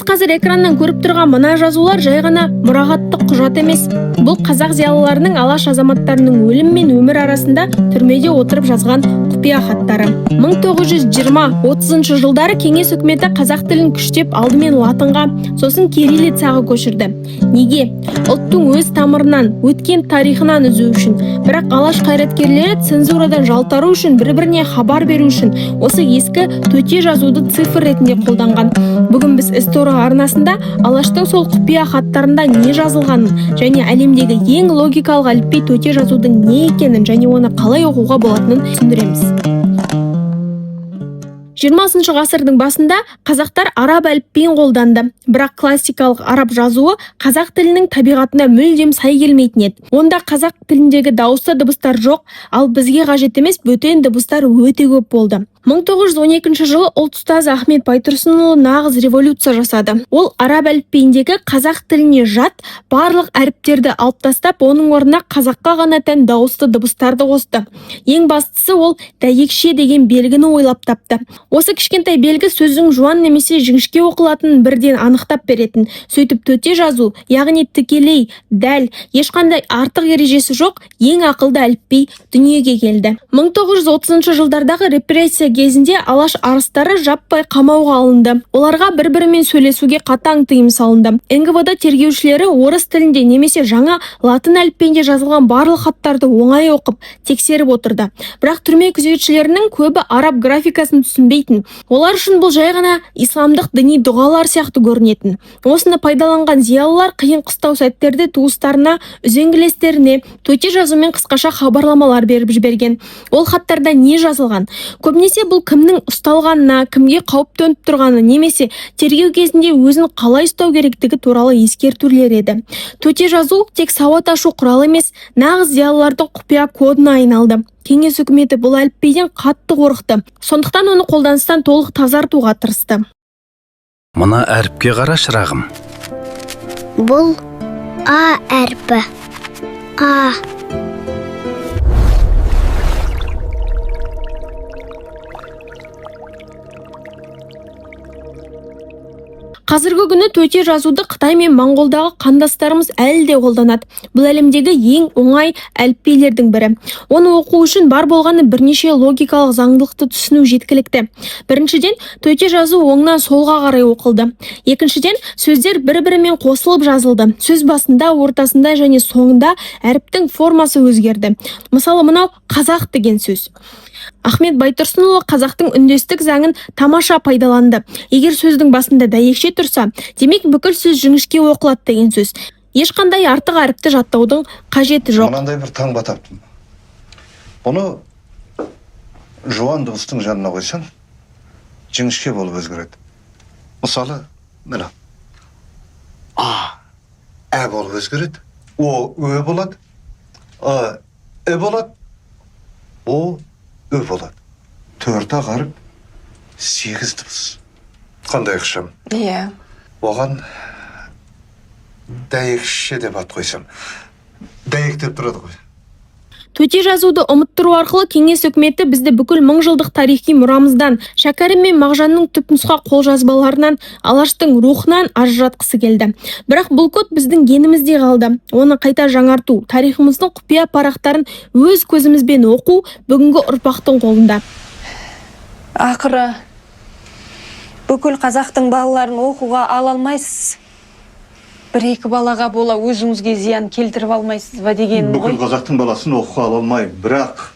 қазір экраннан көріп тұрған мына жазулар жай ғана мұрағаттық құжат емес. Бұл қазақ зиялыларының алаш азаматтарының өлім мен өмір арасында түрмеде отырып жазған құпия хаттары. 1920-30 жылдары кеңес үкіметі қазақ тілін күштеп алдымен латынға, сосын кириллицаға көшірді. Неге? Ұлттың өз тамырынан, өткен тарихынан үзу үшін. Бірақ алаш қайраткерлері цензурадан жалтару үшін, бір-біріне хабар беру үшін осы ескі төте жазуды цифр ретінде қолданған. Бүгін біз История арнасында алаштың сол құпия хаттарында не жазылғанын және әлемдегі ең логикалық әліпби төте жазудың не екенін және оны қалай оқуға болатынын түсіндіреміз. 20 ғасырдың басында қазақтар араб әліпбиін қолданды, бірақ классикалық араб жазуы қазақ тілінің табиғатына мүлдем сай келмейтін еді. Онда қазақ тіліндегі дауысты дыбыстар жоқ, ал бізге қажет емес бөтен дыбыстар өте көп болды. 1912 жылы ұлт ұстазы Ахмет Байтұрсынұлы нағыз революция жасады. Ол араб әліпбиіндегі қазақ тіліне жат барлық әріптерді алып тастап, оның орнына қазаққа ғана тән дауысты дыбыстарды қосты. Ең бастысы ол дәйекше деген белгіні ойлап тапты. Осы кішкентай белгі сөздің жуан немесе жіңішке оқылатынын бірден анықтап беретін. Сөйтіп төте жазу, яғни тікелей, дәл, ешқандай артық ережесі жоқ ең ақылды әліпби дүниеге келді. 1930 жылдардағы репрессия кезінде алаш арыстары жаппай қамауға алынды. Оларға бір-бірімен сөйлесуге қатаң тыйым салынды. НКВД тергеушілері орыс тілінде немесе жаңа латын әліпбиінде жазылған барлық хаттарды оңай оқып, тексеріп отырды. Бірақ түрме күзетшілерінің көбі араб графикасын түсінбейтін. Олар үшін бұл жай ғана исламдық діни дұғалар сияқты көрінетін. Осыны пайдаланған зиялылар қиын қыстау сәттерде туыстарына, үзеңгілестеріне төте жазумен қысқаша хабарламалар беріп жіберген. Ол хаттарда не жазылған? Көбінесе бұл кімнің ұсталғанына, кімге қауіп төніп тұрғаны, немесе тергеу кезінде өзін қалай ұстау керектігі туралы ескертулер еді. Төте жазу тек сауат ашу құралы емес, нағыз зиялылардың құпия кодына айналды. Кеңес үкіметі бұл әліпбиден қатты қорықты. Сондықтан оны қолданыстан толық тазартуға тырысты. Мына әріпке қара шырағым. Бұл А әрпі. А. Қазіргі күні төте жазуды Қытай мен Моңғолдағы қандастарымыз әлі де қолданады. Бұл әлемдегі ең оңай әліпбилердің бірі. Оны оқу үшін бар болғаны бірнеше логикалық заңдылықты түсіну жеткілікті. Біріншіден, төте жазу оңнан солға қарай оқылды. Екіншіден, сөздер бір-бірімен қосылып жазылды. Сөз басында, ортасында және соңында әріптің формасы өзгерді. Мысалы, мынау қазақ деген сөз. Ахмет Байтұрсынұлы қазақтың үндестік заңын тамаша пайдаланды. Егер сөздің басында дәйекше тұрса, демек бүкіл сөз жіңішке оқылады деген сөз. Ешқандай артық әріпті жаттаудың қажеті жоқ. Мынандай бір таңба таптым. Бұны жуан дыбыстың жанына қойсаң, жіңішке болып өзгереді. Мысалы, мына ә болып өзгереді. О ө болады. Ә болады. О ө болады. 4 ағарып 8 дыбыс. Қандай ұқшам? Иә. Оған дәйекше деп ат қойсам, дәйектеп тұрады ғой. Төте жазуды ұмыттыру арқылы кеңес үкіметі бізді бүкіл 1000 жылдық тарихи мұрамыздан, Шәкәрім мен Мағжанның түпнұсқа қолжазбаларынан, алаштың рухынан ажыратқысы келді. Бірақ бұл код біздің генімізде қалды. Оны қайта жаңарту, тарихымыздың құпия парақтарын өз көзімізбен оқу бүгінгі ұрпақтың қолында. Ақыры бүкіл қазақтың балаларын оқуға ала алмайсыз. Бір-екі балаға бола өзіңізге зиян келтіріп алмайсыз ба деген ғой. Бүкіл қазақтың баласын оқуға ала алмай, бірақ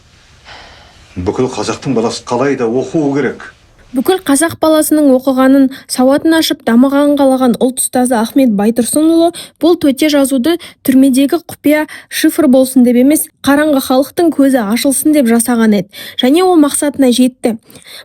бүкіл қазақтың баласы қалай да оқуы керек. Бүкіл қазақ баласының оқығанын, сауатын ашып дамығанын қалаған ұлт ұстазы Ахмет Байтұрсынұлы бұл төте жазуды түрмедегі құпия шифр болсын деп емес, қараңғы халықтың көзі ашылсын деп жасаған еді. Және ол мақсатына жетті.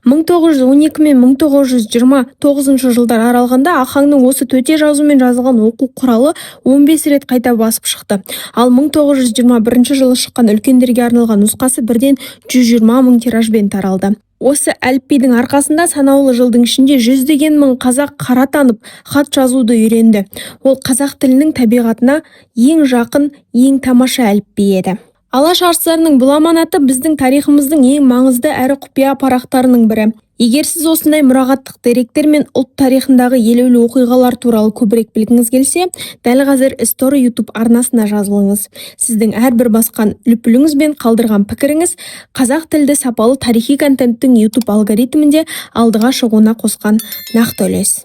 1912 мен 1929 жылдар аралығында Ахаңның осы төте жазумен жазылған оқу құралы 15 рет қайта басып шықты. Ал 1921 жылы шыққан үлкендерге арналған нұсқасы бірден 120 000 тиражбен таралды. Осы әліпбидің арқасында санаулы жылдың ішінде 100 мың қазақ қара танып, хат жазуды үйренді. Ол қазақ тілінің табиғатына ең жақын, ең тамаша әліпби еді. Алаш арыстарының бұл аманаты біздің тарихымыздың ең маңызды әрі құпия парақтарының бірі. Егер сіз осындай мұрағаттық деректер мен ұлт тарихындағы елеулі оқиғалар туралы көбірек білгіңіз келсе, дәл қазір Story YouTube арнасына жазылыңыз. Сіздің әрбір басқан үлпіліңіз бен қалдырған пікіріңіз қазақ тілді сапалы тарихи контенттің YouTube алгоритмінде алдыға шығуына қосқан нақты үлес.